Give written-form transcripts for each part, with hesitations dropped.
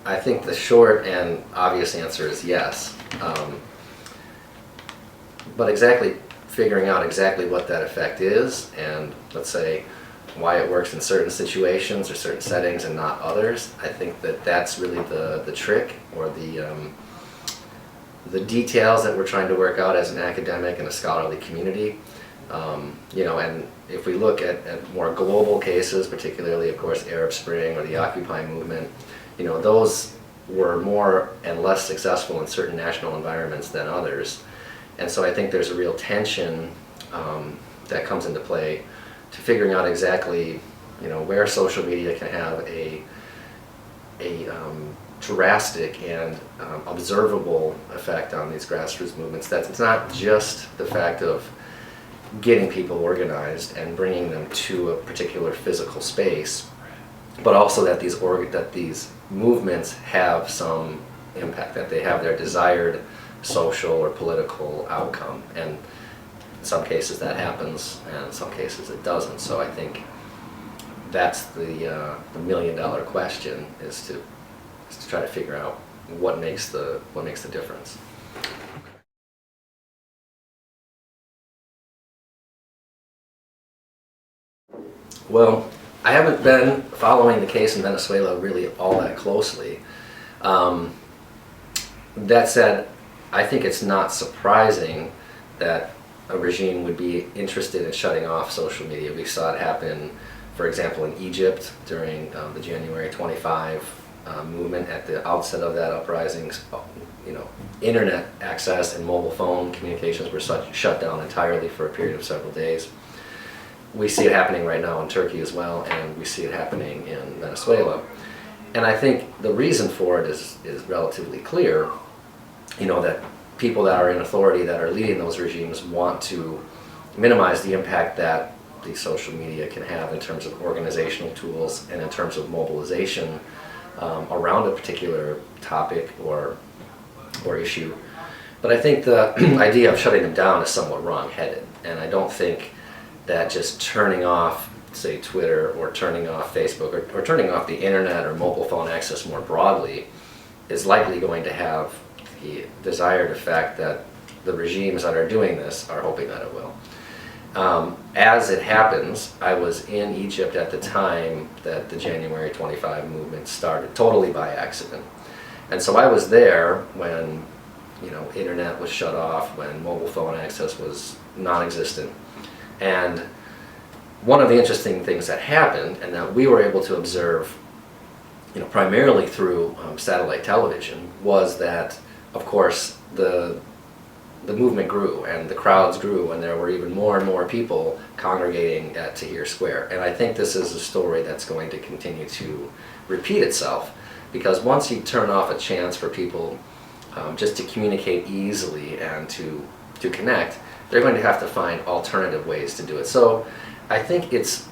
I think the short and obvious answer is yes. But exactly figuring out exactly what that effect is, and let's say why it works in certain situations or certain settings and not others, I think that that's really the trick, or the details that we're trying to work out as an academic and a scholarly community. And if we look at more global cases, particularly, of course, Arab Spring or the Occupy movement, those were more and less successful in certain national environments than others. And so I think there's a real tension that comes into play to figuring out exactly, where social media can have a drastic and observable effect on these grassroots movements. That it's not just the fact of getting people organized and bringing them to a particular physical space, but also that these movements have some impact, that they have their desired social or political outcome. And in some cases that happens, and in some cases it doesn't. So I think that's the million-dollar question, is to try to figure out what makes the difference. Well, I haven't been following the case in Venezuela really all that closely. That said, I think it's not surprising that a regime would be interested in shutting off social media. We saw it happen, for example, in Egypt during the January 25 movement. At the outset of that uprising, internet access and mobile phone communications were shut down entirely for a period of several days. We see it happening right now in Turkey as well, and we see it happening in Venezuela. And I think the reason for it is relatively clear. That people that are in authority, that are leading those regimes, want to minimize the impact that the social media can have in terms of organizational tools and in terms of mobilization around a particular topic or issue. But I think the idea of shutting them down is somewhat wrong-headed, and I don't think that just turning off, say, Twitter, or turning off Facebook, or turning off the internet or mobile phone access more broadly is likely going to have the desired effect that the regimes that are doing this are hoping that it will. As it happens, I was in Egypt at the time that the January 25 movement started, totally by accident. And so I was there when, internet was shut off, when mobile phone access was non-existent. And one of the interesting things that happened, and that we were able to observe, primarily through satellite television, was that, of course, the movement grew and the crowds grew, and there were even more and more people congregating at Tahrir Square. And I think this is a story that's going to continue to repeat itself, because once you turn off a chance for people just to communicate easily and to connect, they're going to have to find alternative ways to do it. So I think it's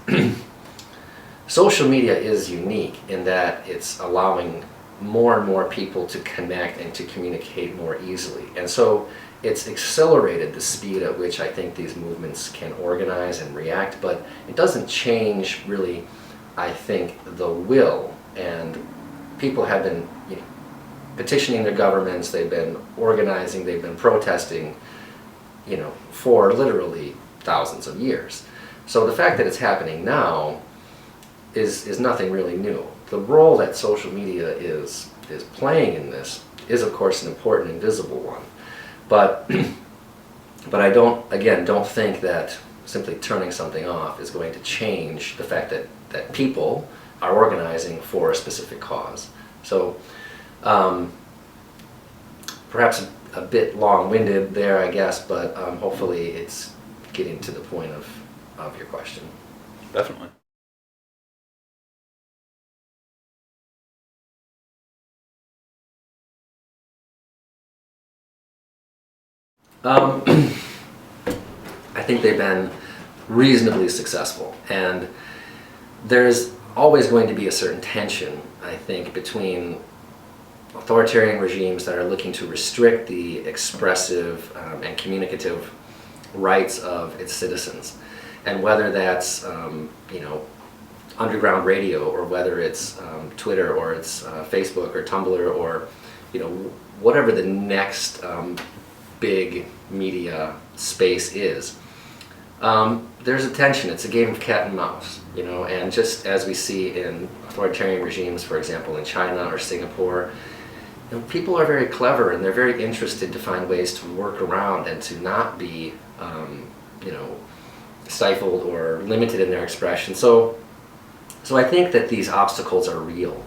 social media is unique in that it's allowing more and more people to connect and to communicate more easily. And so it's accelerated the speed at which I think these movements can organize and react, but it doesn't change really, I think, the will. And people have been petitioning their governments, they've been organizing, they've been protesting, for literally thousands of years. So the fact that it's happening now is nothing really new. The role that social media is playing in this is, of course, an important and visible one. But I don't think that simply turning something off is going to change the fact that people are organizing for a specific cause. So perhaps a bit long-winded there, I guess, but hopefully it's getting to the point of your question. Definitely. I think they've been reasonably successful, and there's always going to be a certain tension, I think, between authoritarian regimes that are looking to restrict the expressive and communicative rights of its citizens, and whether that's underground radio, or whether it's Twitter or it's Facebook or Tumblr or whatever the next big media space is. There's a tension. It's a game of cat and mouse, and just as we see in authoritarian regimes, for example, in China or Singapore, people are very clever and they're very interested to find ways to work around and to not be, stifled or limited in their expression. So I think that these obstacles are real,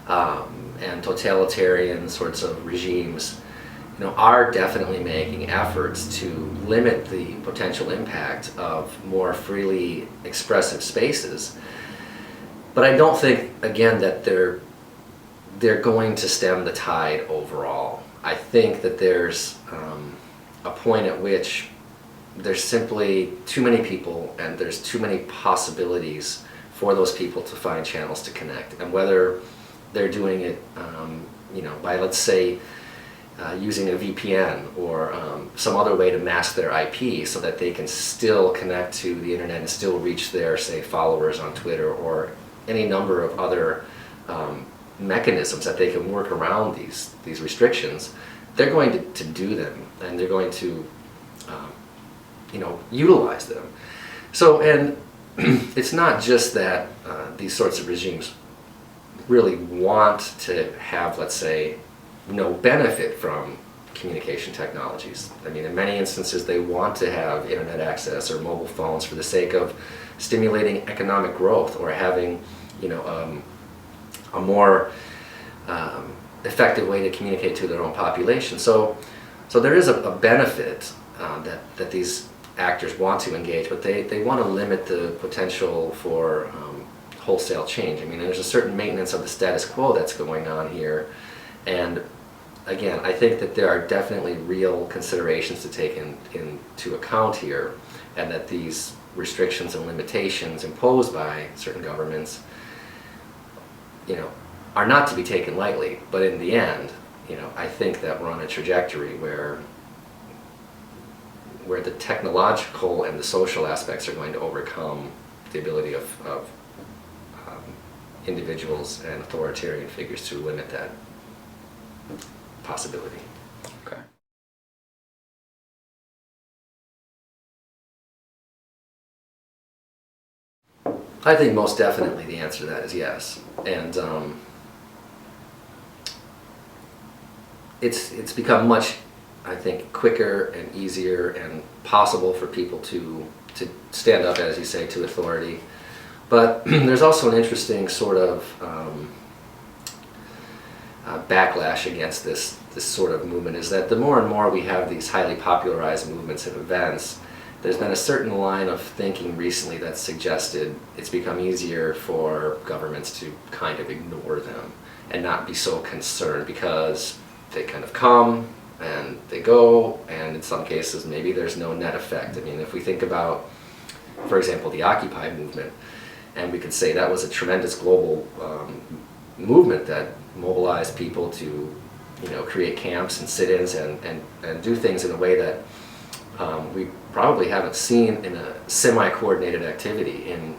and totalitarian sorts of regimes are definitely making efforts to limit the potential impact of more freely expressive spaces. But I don't think, again, that they're going to stem the tide overall. I think that there's a point at which there's simply too many people and there's too many possibilities for those people to find channels to connect. And whether they're doing it, by, let's say, using a VPN or some other way to mask their IP so that they can still connect to the internet and still reach their, say, followers on Twitter, or any number of other mechanisms that they can work around these restrictions, they're going to do them, and they're going to utilize them. So, and it's not just that these sorts of regimes really want to have, let's say, no benefit from communication technologies. I mean, in many instances, they want to have internet access or mobile phones for the sake of stimulating economic growth or having, a more effective way to communicate to their own population. So there is a benefit that these actors want to engage, but they want to limit the potential for wholesale change. I mean, there's a certain maintenance of the status quo that's going on here. And again, I think that there are definitely real considerations to take into account here, and that these restrictions and limitations imposed by certain governments, are not to be taken lightly. But in the end, I think that we're on a trajectory where the technological and the social aspects are going to overcome the ability of individuals and authoritarian figures to limit that possibility. Okay. I think most definitely the answer to that is yes. And it's become much, I think, quicker and easier and possible for people to stand up, as you say, to authority. But there's also an interesting sort of backlash against this sort of movement, is that the more and more we have these highly popularized movements and events, there's been a certain line of thinking recently that suggested it's become easier for governments to kind of ignore them and not be so concerned, because they kind of come and they go, and in some cases maybe there's no net effect. I mean, if we think about, for example, the Occupy movement, and we could say that was a tremendous global movement that mobilized people to create camps and sit-ins and do things in a way that we probably haven't seen in a semi-coordinated activity in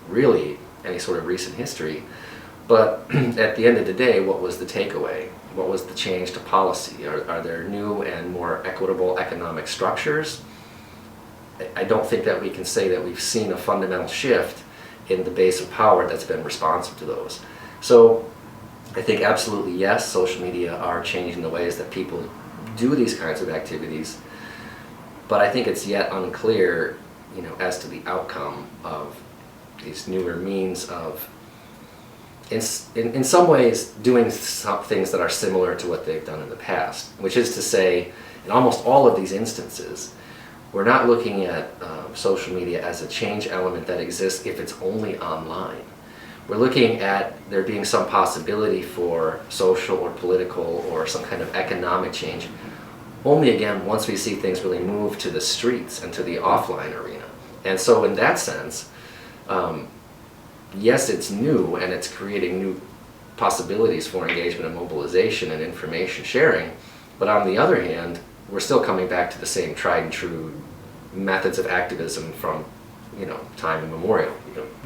really any sort of recent history. But at the end of the day, what was the takeaway? What was the change to policy? Are there new and more equitable economic structures? I don't think that we can say that we've seen a fundamental shift in the base of power that's been responsive to those. So I think absolutely yes, social media are changing the ways that people do these kinds of activities, but I think it's yet unclear, as to the outcome of these newer means of, in some ways, doing some things that are similar to what they've done in the past, which is to say, in almost all of these instances, we're not looking at social media as a change element that exists if it's only online. We're looking at there being some possibility for social or political or some kind of economic change only, again, once we see things really move to the streets and to the offline arena. And so in that sense, yes, it's new and it's creating new possibilities for engagement and mobilization and information sharing, but on the other hand, we're still coming back to the same tried and true methods of activism from time immemorial.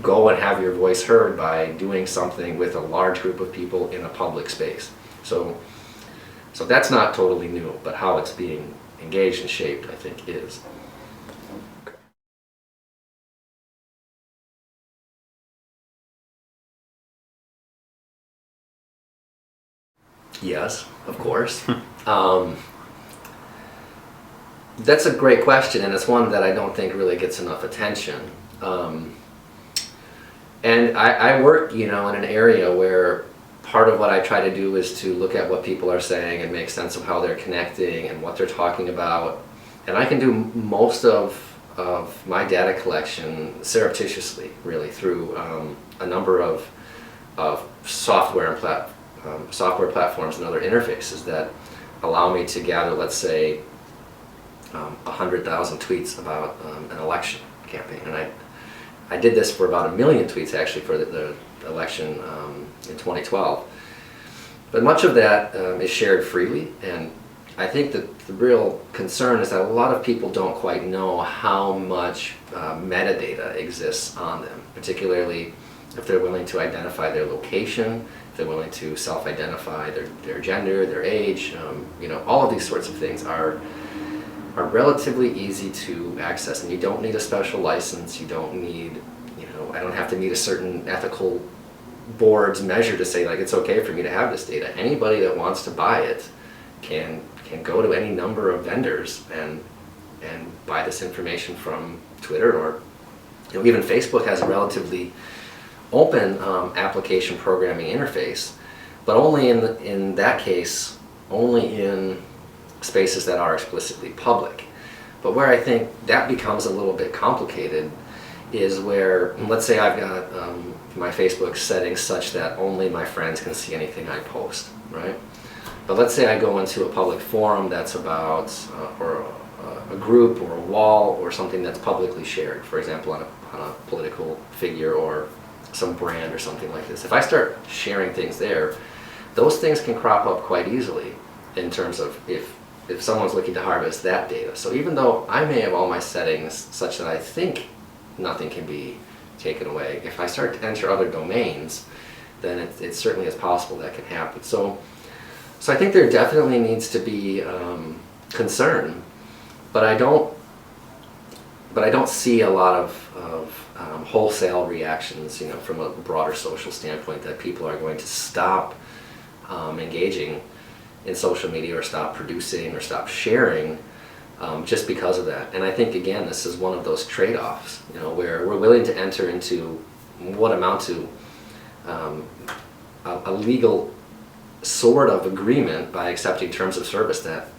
Go and have your voice heard by doing something with a large group of people in a public space. So that's not totally new, but how it's being engaged and shaped, I think, is. Yes, of course. That's a great question, and it's one that I don't think really gets enough attention. And I work, in an area where part of what I try to do is to look at what people are saying and make sense of how they're connecting and what they're talking about. And I can do most of my data collection surreptitiously, really, through a number of software and software platforms and other interfaces that allow me to gather, let's say, 100,000 tweets about an election campaign. And I did this for about 1 million tweets, actually, for the election in 2012. But much of that is shared freely, and I think that the real concern is that a lot of people don't quite know how much metadata exists on them, particularly if they're willing to identify their location, if they're willing to self-identify their gender, their age. All of these sorts of things are relatively easy to access, and you don't need a special license. You don't need, I don't have to meet a certain ethical board's measure to say, like, it's okay for me to have this data. Anybody that wants to buy it can go to any number of vendors and buy this information from Twitter, or even Facebook has a relatively open application programming interface, but only in that case, only in spaces that are explicitly public. But where I think that becomes a little bit complicated is where, let's say I've got my Facebook settings such that only my friends can see anything I post, right? But let's say I go into a public forum that's about, or a group or a wall or something that's publicly shared, for example, on a political figure or some brand or something like this. If I start sharing things there, those things can crop up quite easily in terms of if someone's looking to harvest that data. So even though I may have all my settings such that I think nothing can be taken away, if I start to enter other domains, then it certainly is possible that can happen. So I think there definitely needs to be concern, but I don't see a lot of wholesale reactions, from a broader social standpoint, that people are going to stop engaging in social media or stop producing or stop sharing just because of that. And I think, again, this is one of those trade-offs, where we're willing to enter into what amount to a legal sort of agreement by accepting terms of service that,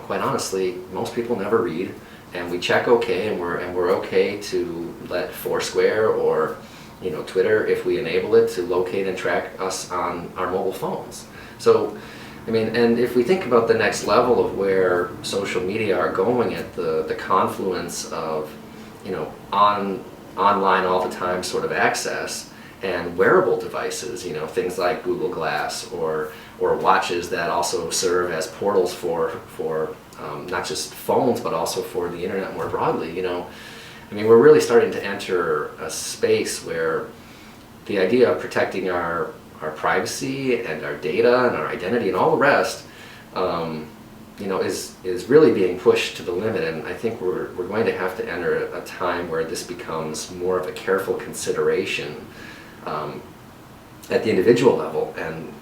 quite honestly, most people never read, and we check okay, and we're okay to let Foursquare or Twitter, if we enable it, to locate and track us on our mobile phones. So and if we think about the next level of where social media are going at the confluence of, online all the time sort of access and wearable devices, things like Google Glass or watches that also serve as portals for not just phones but also for the internet more broadly, we're really starting to enter a space where the idea of protecting our privacy and our data and our identity and all the rest, is really being pushed to the limit. And I think we're going to have to enter a time where this becomes more of a careful consideration at the individual level, and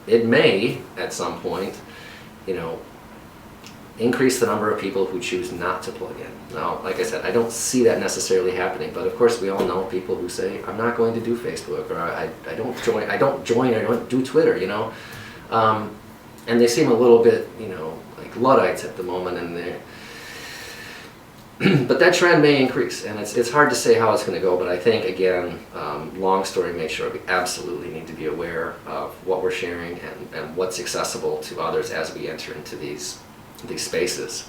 it may at some point, increase the number of people who choose not to plug in. Now, like I said, I don't see that necessarily happening, but of course we all know people who say, I'm not going to do Facebook, or I don't do Twitter, and they seem a little bit, like Luddites at the moment, and but that trend may increase, and it's hard to say how it's going to go, but I think, again, long story made short, we absolutely need to be aware of what we're sharing and what's accessible to others as we enter into these spaces,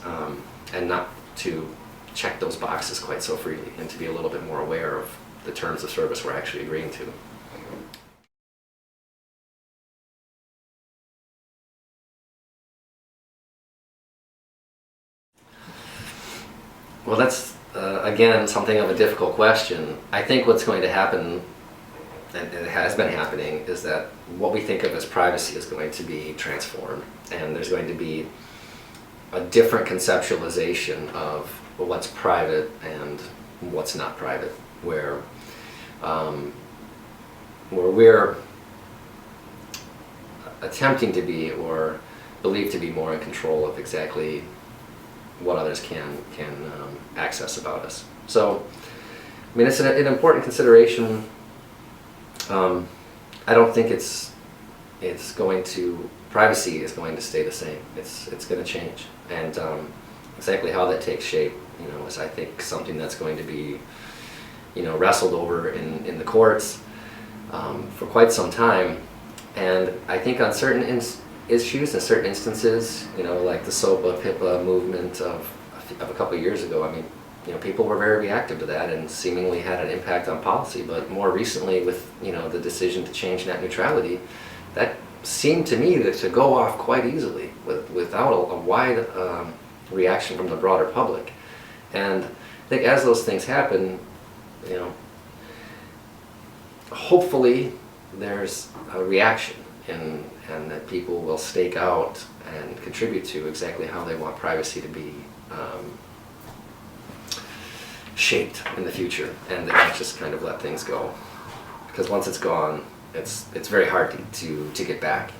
and not to check those boxes quite so freely, and to be a little bit more aware of the terms of service we're actually agreeing to. Well, that's again, something of a difficult question. I think what's going to happen, and it has been happening, is that what we think of as privacy is going to be transformed, and there's going to be a different conceptualization of what's private and what's not private, where we're attempting to be or believed to be more in control of exactly what others can access about us. So, I mean, it's an important consideration. I don't think it's going to, privacy is going to stay the same. It's going to change, and exactly how that takes shape, is, I think, something that's going to be, wrestled over in the courts for quite some time. And I think on certain issues, in certain instances, like the SOPA, PIPA movement of a couple of years ago, I mean, people were very reactive to that and seemingly had an impact on policy. But more recently, with the decision to change net neutrality, that seemed to me to go off quite easily without a wide reaction from the broader public. And I think as those things happen, hopefully there's a reaction, and that people will stake out and contribute to exactly how they want privacy to be shaped in the future, and not just kind of let things go. Because once it's gone, it's very hard to get back,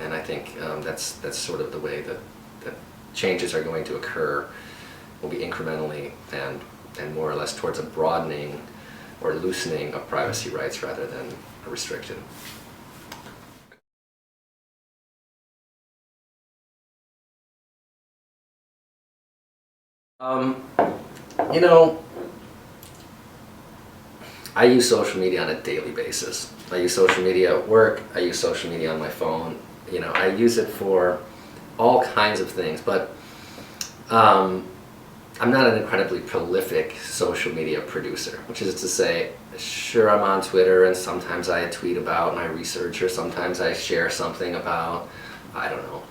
And I think that's sort of the way that changes are going to occur. Will be incrementally and more or less towards a broadening or loosening of privacy rights rather than a restriction. I use social media on a daily basis. I use social media at work. I use social media on my phone. I use it for all kinds of things, but I'm not an incredibly prolific social media producer, which is to say, sure, I'm on Twitter and sometimes I tweet about my research, or sometimes I share something about, I don't know,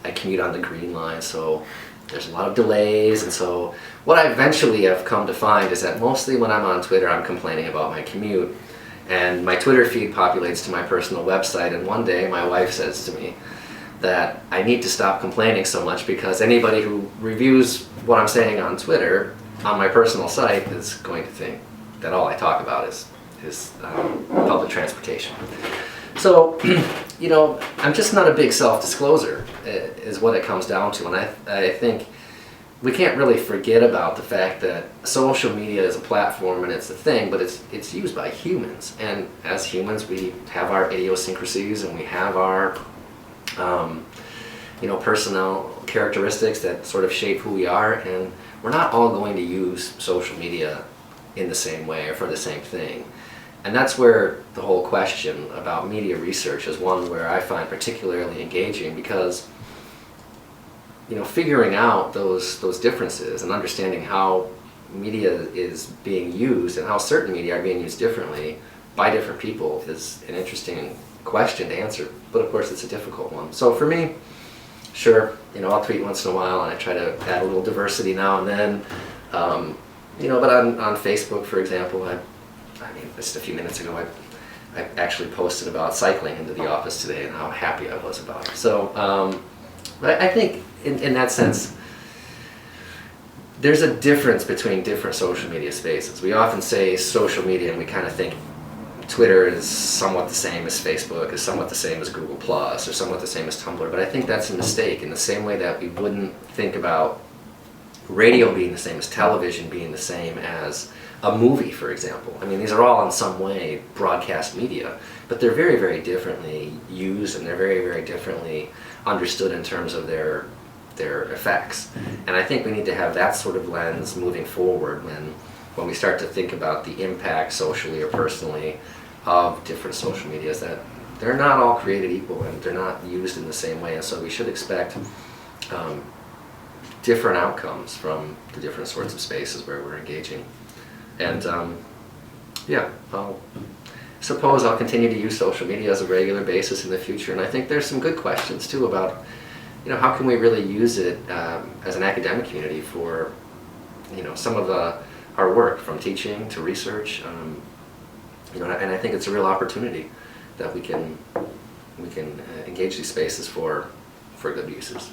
I commute on the Green Line, so there's a lot of delays. And so what I eventually have come to find is that mostly when I'm on Twitter, I'm complaining about my commute, and my Twitter feed populates to my personal website, and one day my wife says to me that I need to stop complaining so much, because anybody who reviews what I'm saying on Twitter on my personal site is going to think that all I talk about is public transportation. So, I'm just not a big self-discloser, is what it comes down to. And I think we can't really forget about the fact that social media is a platform and it's a thing, but it's used by humans. And as humans, we have our idiosyncrasies and we have our personnel characteristics that sort of shape who we are, and we're not all going to use social media in the same way or for the same thing. And that's where the whole question about media research is one where I find particularly engaging, because figuring out those differences and understanding how media is being used and how certain media are being used differently by different people is an interesting question to answer, but of course it's a difficult one. So for me, sure, I'll tweet once in a while and I try to add a little diversity now and then, but on Facebook, for example, I mean, just a few minutes ago, I actually posted about cycling into the office today and how happy I was about it. So, but I think in that sense, there's a difference between different social media spaces. We often say social media and we kind of think Twitter is somewhat the same as Facebook, is somewhat the same as Google Plus, or somewhat the same as Tumblr, but I think that's a mistake, in the same way that we wouldn't think about radio being the same as television being the same as a movie, for example. I mean, these are all in some way broadcast media, but they're very, very differently used, and they're very, very differently understood in terms of their effects. And I think we need to have that sort of lens moving forward when we start to think about the impact socially or personally of different social medias, that they're not all created equal and they're not used in the same way, and so we should expect different outcomes from the different sorts of spaces where we're engaging. And I suppose I'll continue to use social media as a regular basis in the future, and I think there's some good questions too about how can we really use it as an academic community for some of the our work, from teaching to research. You know, and I think it's a real opportunity that we can engage these spaces for good uses.